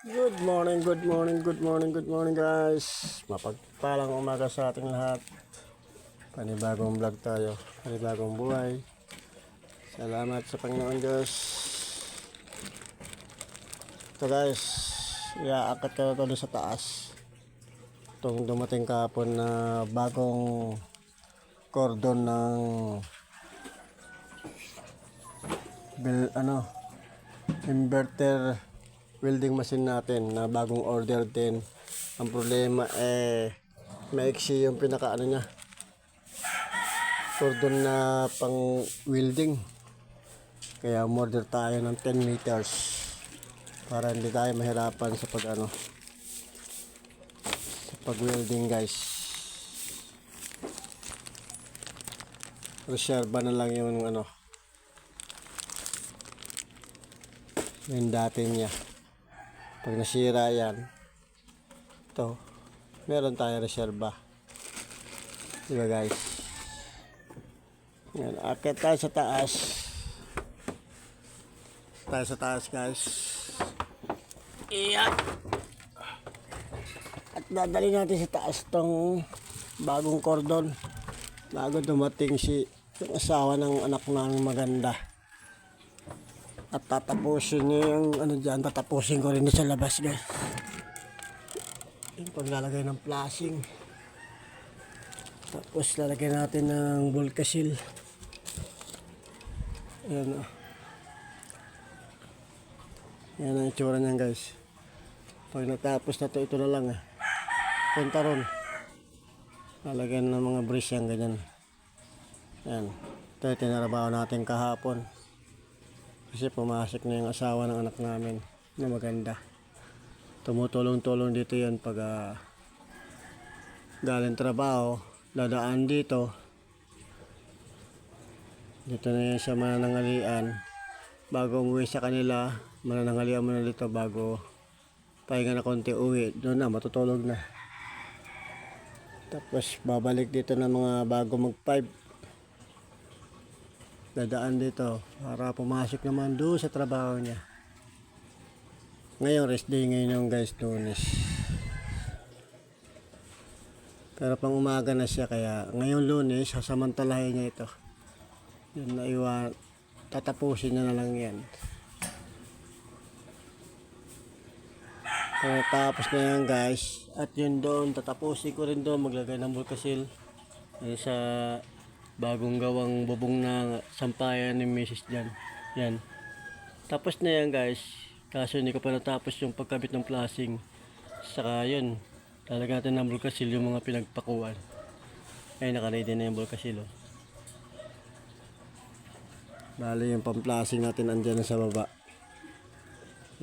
Good morning, good morning, good morning, good morning guys. Mapagpalang umaga sa ating lahat. Panibagong vlog tayo, panibagong buhay. Salamat sa Panginoon Diyos. Ito guys, iaakit ko na ito sa taas. Itong dumating kahapon na bagong cordon ng inverter welding machine natin na bagong order din. Ang problema maiksi yung pinaka niya, cordon na pang welding, kaya order tayo ng 10 meters para hindi tayo mahirapan sa pag welding guys. Reserva na lang yung yung dati niya. Pag nasira yan, ito, meron tayo reserba. Diba guys? Yan, akit tayo sa taas. Tayo sa taas guys. Iya. At dadali natin sa taas tong bagong cordon. Bago dumating yung asawa ng anak namin maganda. At tatapusin niya yung dyan, tatapusin ko rin sa labas guys. Yung paglalagay ng flashing. Tapos lalagay natin ng Volcasil. Ayan o. Yan ang itsura niyan guys. Pag natapos na ito na lang punta ron. Lalagyan ng mga brace yan ganyan. Yan. Ito yung tinarabaho natin kahapon. Kasi pumasok na yung asawa ng anak namin na maganda. Tumutulong-tulong dito yan pag galing trabaho, dadaan dito. Dito na yan siya mananangalian. Bago umuwi sa kanila, mananangalian muna dito bago pahinga na konti uwi. Doon na, matutulog na. Tapos babalik dito na mga bago mag-5. Dadaan dito para pumasok naman doon sa trabaho niya. Ngayon rest day ngayon yung guys, Lunes. Pero pang umaga na siya, kaya ngayon Lunes sasamantalahin niya ito. Yun na tatapusin niya na lang yan. Kaya tapos na yan guys. At yun doon, tatapusin ko rin doon, maglagay ng Volcasil sa bagong gawang bubong na sampayan ni Mrs. dyan. Yan. Tapos na yan guys. Kaso hindi ko pa natapos yung pagkabit ng flashing. Saka yun, lalagyan natin ng Volcasil yung mga pinagpakuan. Ay, naka-ready na yung Volcasil. Bali yung pang-flashing natin andyan sa baba.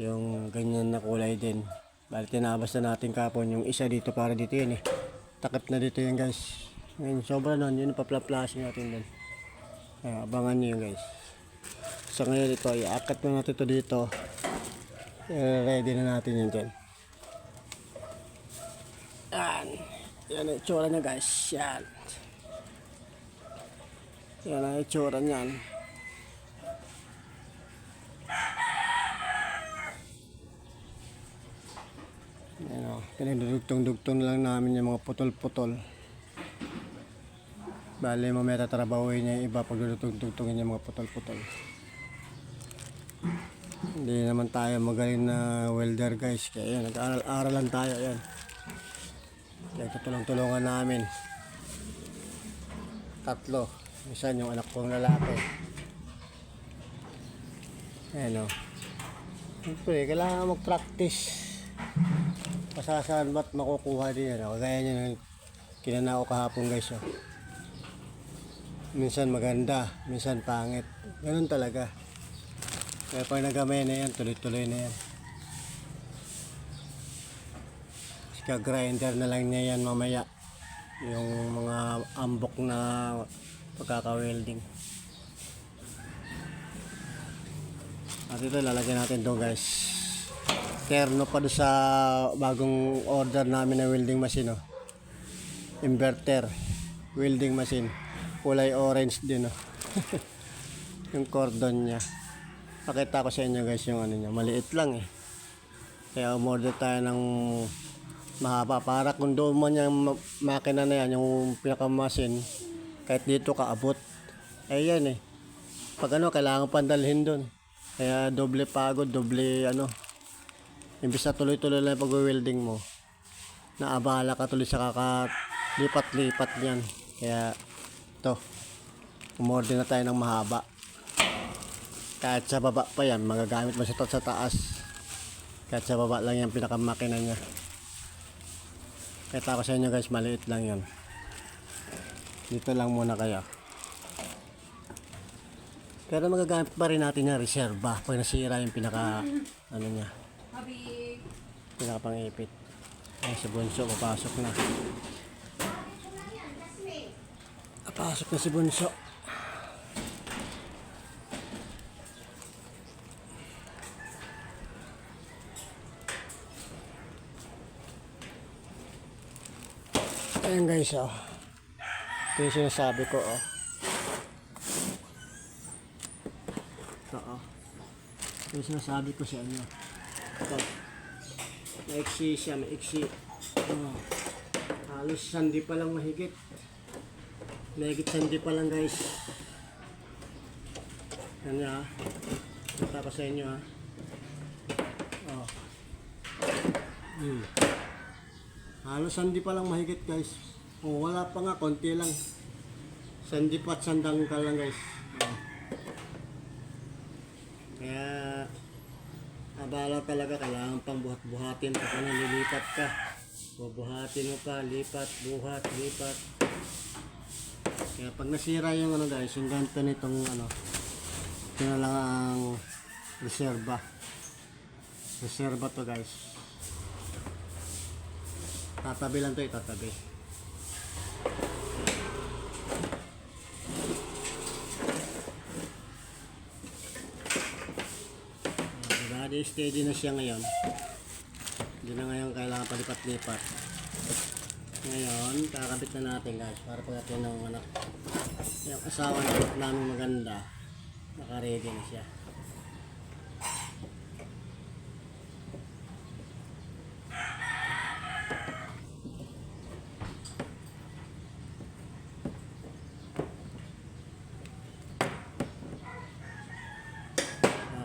Yung ganyan na kulay din. Bali tinabas na natin kapon yung isa dito para dito yun Takip na dito yan guys. Ngayon, sobra nun, yun papla-flashing natin dun. Abangan nyo yun guys. So ngayon ito, iaakit na natin ito dito. Ready na natin yun dyan. Yan. Yan ang itsura niya guys. Yan. Yan ang itsura niyan. Yan o. Pinagdudugtong-dugtong lang namin yung mga putol-putol. Bale, mamaya tatrabahuin niya yung iba pag dudugtong-dugtongin yung mga putol-putol. Hindi naman tayo magaling na welder guys. Kaya yan, nag-aaral-aralan tayo yan. Kaya tutulong-tulungan namin. 3. Isa yung anak kong lalaki. Ayan o. Siyempre, kailangan mag-practice. Pasasaan ba't makukuha din yan. Kagaya nyo yung kinanao kahapon guys o. Minsan maganda, minsan pangit. Ganun talaga. Kaya pag nagamay na yan, tuloy-tuloy na yan. Sika grinder na lang niya yan mamaya. Yung mga ambok na pagkaka-welding. At ito lalagyan natin doon guys. Terno pa doon sa bagong order namin na welding machine Inverter welding machine. Kulay orange din yung cordon niya. Pakita ko sa inyo guys yung niya, maliit lang Kaya umorder tayo ng mahaba para kung doon man yung makina na yan, yung pinakamasin, kahit dito kaabot. Eh yan eh. Pag ano, kailangan pandalhin doon. Kaya doble pagod, doble ano. Imbis na tuloy-tuloy lang yung pag-welding mo, naabala ka tuloy sa kakalipat-lipat niyan. Kaya to, umorder na tayo ng mahaba. Kahit sa baba pa yan, magagamit mo sa taas. Kahit sa baba lang yan, pinakamakina niya. Kita ko sa inyo guys, maliit lang yan. Dito lang muna kaya. Pero magagamit pa rin natin yung reserva pag nasira yung pinaka, ano niya, pinaka pang-ipit. Ay, si Bunso, papasok na. Papasok na si Bunso. Ayan guys, oh. Ito yung sinasabi ko, oh. Ito, oh. Ito yung sinasabi ko sa inyo. Ito. Maiksi siya, maiksi. Oh. Halos sandi pa lang mahigit. Mahigit sandi pa lang guys. Yan niya, ha. Ito ko sa inyo, ha. Oh. Halos sandi pa lang mahigit guys. Oh, wala pa nga, konti lang. Sandi pa at sandang ka lang guys. Oh. Kaya abala talaga, kailangan pang buhat-buhatin pag nililipat ka. Bubuhatin mo pa, lipat, buhat, lipat. Kaya pag nasira yung ano guys, yung ganito nitong ano, ito na lang ang reserva. Reserva to guys. Tatabi lang to, itatabi. Diba, steady na siya ngayon. Hindi na ngayon kailangan palipat-lipat. Ngayon, kakabit na natin guys, para pagdating ng anak. Yung asawa namin maganda, naka-ready na siya.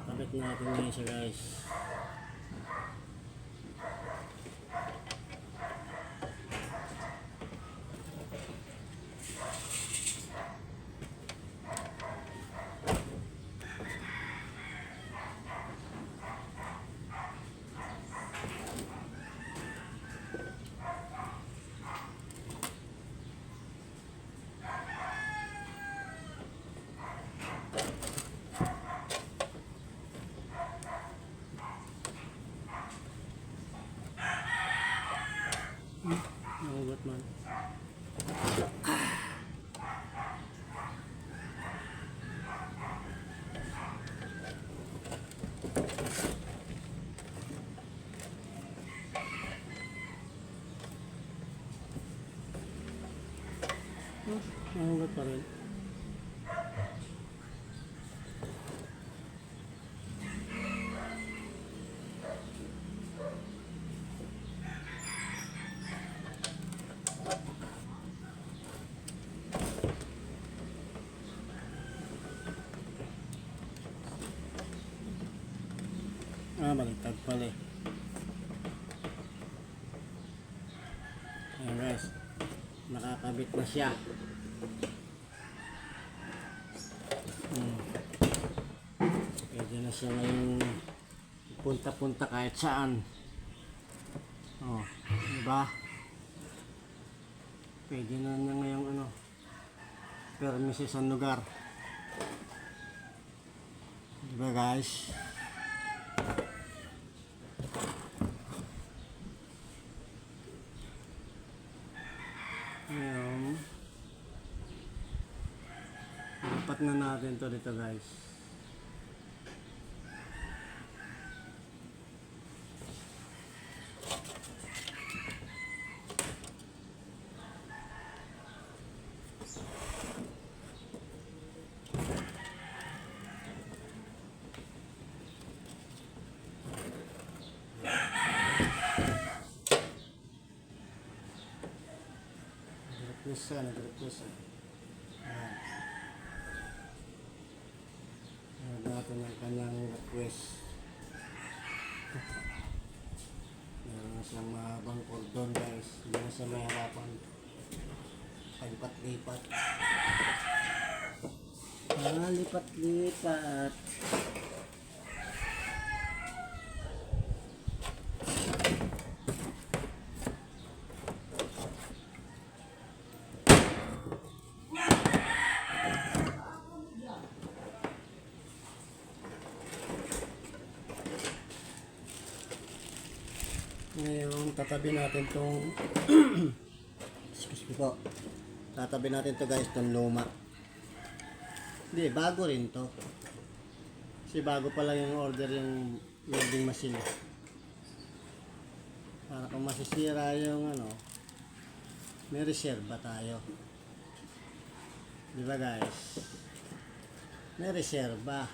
Kakabit natin ngayon siya guys. Nahugot man. Nahugot pa rin. Baligtad pala eh. Ayan guys, nakakabit na siya. Pwede na siya ngayong punta-punta kahit saan. Oh, diba? Pwede na niya ngayong ano, permis sa lugar. Diba guys? Ngayon, lipat na natin to dito guys. nag-request. Ayan. Ayan natin ang kanyang request. Meron na siyang mahabang cordon guys. Hindi na siya may harapan. Palipat-lipat. Lipat-lipat. Ngayon, tatabi natin tong excuse me po. Tatabi natin to guys, tong luma. Hindi, bago rin to. Kasi bago pa lang yung order yung welding machine. Para kung masisira yung ano, may reserva tayo. Di ba guys? May reserva.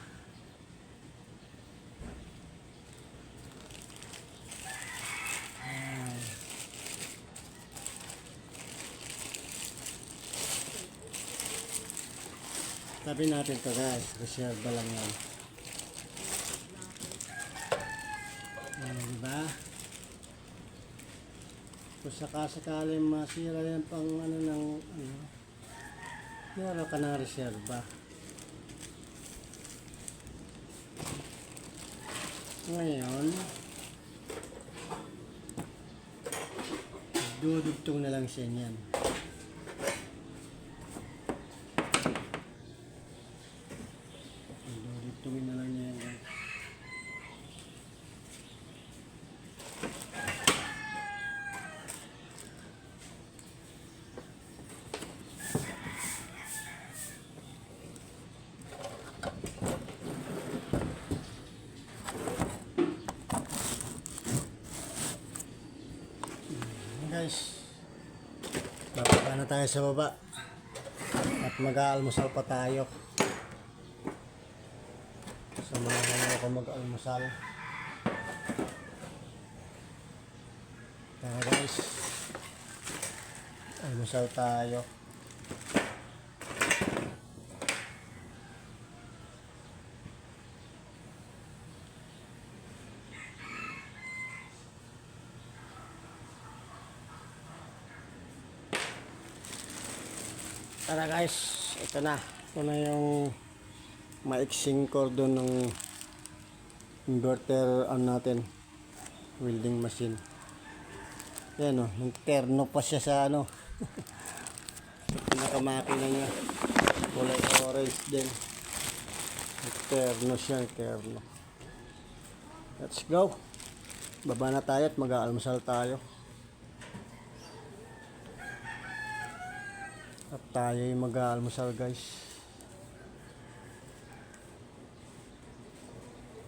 Tabi natin to guys, reserva lang yan. Diba? Kung sakasakaling masira yan pang ano ng ano, meron ka ng reserva. Ngayon, dudugtong na lang siya niyan. Dudugtongin na lang niya yan guys. Guys, bababa na tayo sa baba at mag-aalmusal pa tayo. Samahan ako mag-almusal. Tara guys, almusal tayo. Tara guys, ito na. Ito na yung maiksing cordon ng inverter natin, welding machine. Yan o, terno pa siya sa ano. Pinakamakina niya. Kulay orange din. Terno siya, terno. Let's go. Baba na tayo at mag-aalmusal tayo. At tayo yung mag-aalmusal guys.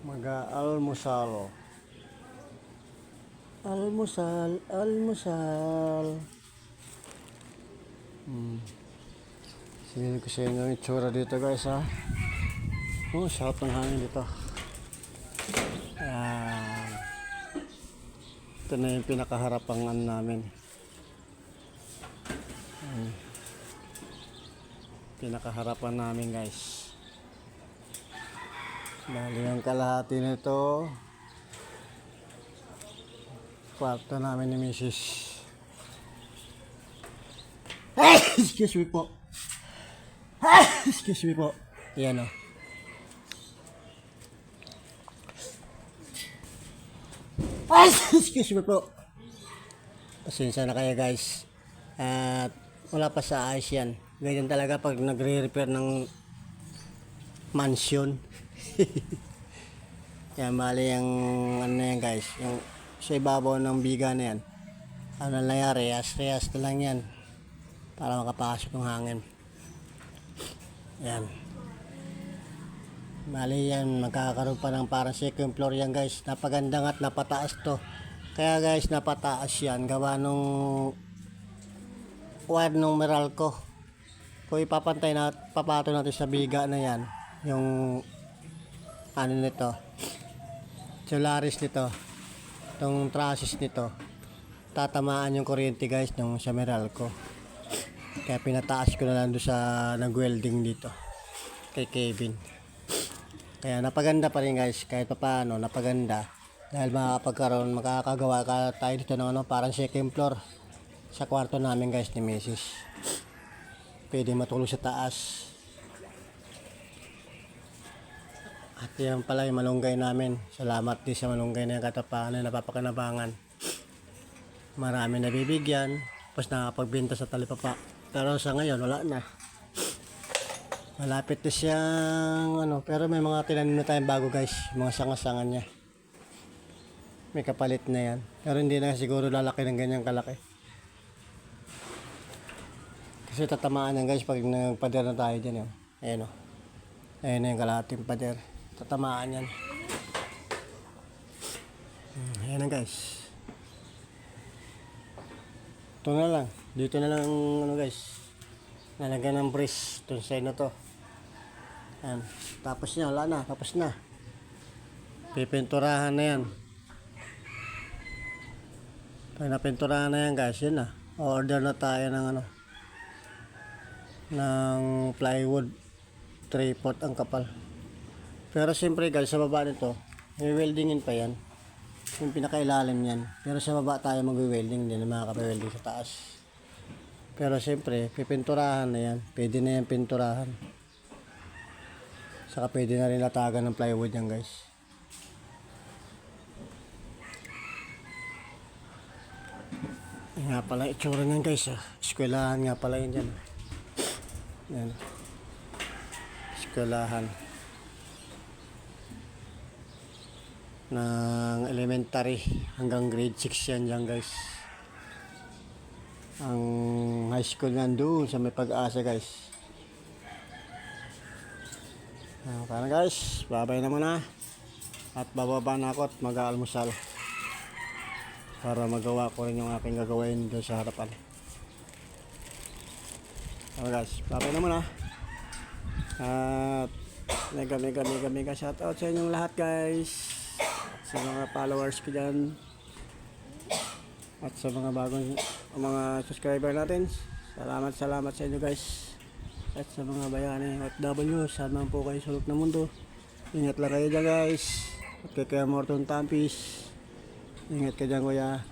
Mag-aalmusal. Almusal, almusal. Sige ko sa inyo yung itsura dito guys ha. Oh, shout ng hangin dito. Ayan. Ito na yung pinakaharapang ano namin. Pinakaharapan namin guys. Bali ang kalahati nito kwarto namin ni Mrs. Excuse me po. Excuse me po. Ayan o. Excuse me po. Pasensya na kayo guys. At wala pa sa ayos yan. Ganyan talaga pag nagre-repair ng mansion. Yan, bali yung ano na yan guys, yung sa ibabaw ng biga na yan, ano na yan, reyas na lang yan para makapasok ng hangin. Yan, bali yan, magkakaroon pa ng parang second floor yan guys. Napaganda nga at napataas to, kaya guys napataas yan gawa nung wire nung Meralco. Kung ipapantay na, papato natin sa biga na yan, yung ano nito, solaris nito, itong trusses nito, tatamaan yung kuryente guys ng sa Meralco. Kaya pinataas ko na lang doon sa nag-welding dito kay Kevin. Kaya napaganda pa rin guys, kahit pa paano napaganda. Dahil makakagawa ka tayo dito ng parang second floor sa kwarto namin guys ni Mrs. Pwede matulog sa taas. At yan pala yung malunggay namin. Salamat din sa malunggay na yung katapangan na napapakinabangan. Marami nabibigyan. Tapos nakapagbenta sa talipapa. Pero sa ngayon wala na. Malapit na siyang pero may mga tinanim na tayong bago guys. Mga sanga-sanga niya. May kapalit na yan. Pero hindi na siguro lalaki ng ganyang kalaki. Kasi tatamaan yan guys pag nagpader na tayo dyan. Ayan o. Ayan na yung kalahating pader. Tatamaan yan. Ayan na guys. Ito na lang. Dito na lang guys. Nalagyan ng brace. Itong side na to. Ayan. Tapos niya. Wala na. Tapos na. Pipinturahan na yan. Pag napinturahan na yan guys. Yun na. Order na tayo ng ng plywood. 3/4 ang kapal. Pero siyempre guys, sa baba nito, i-weldingin pa yan. Yung pinakailalim yan. Pero sa baba tayo mag-welding din, makaka-welding sa taas. Pero siyempre, pipinturahan na yan. Pwede na yan pinturahan. Saka pwede na rin latagan ng plywood yan guys. Yan nga pala itsura niyan guys. Eskwelahan nga pala yun dyan. Yan. Eskwelahan. Ng elementary hanggang grade 6 yan dyan guys. Ang high school nandun sa may Pag-asa guys. Kaya guys, babay na muna. At bababa na ako at mag-aalmusal para magawa ko rin yung aking gagawin doon sa harapan. Kaya guys, babay na muna. At mega shoutout sa inyong lahat guys. Sa mga followers ko dyan at sa mga bagong mga subscriber natin, salamat sa inyo guys. At sa mga bayani OFW, saan man po kayo sulok ng mundo, ingat lang kayo dyan guys. At kay Kuya Morton Tampis, ingat ka dyan kuya.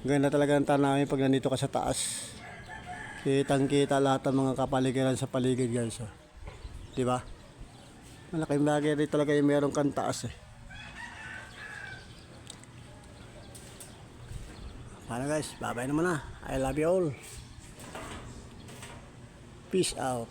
Ganda talaga ng tanawin pag nandito ka sa taas. Kitang kita lahat ng mga kapaligiran sa paligid guys. Diba? Malaking bagay rin talaga yung meron kang taas Paano guys, bye bye naman na. I love you all. Peace out.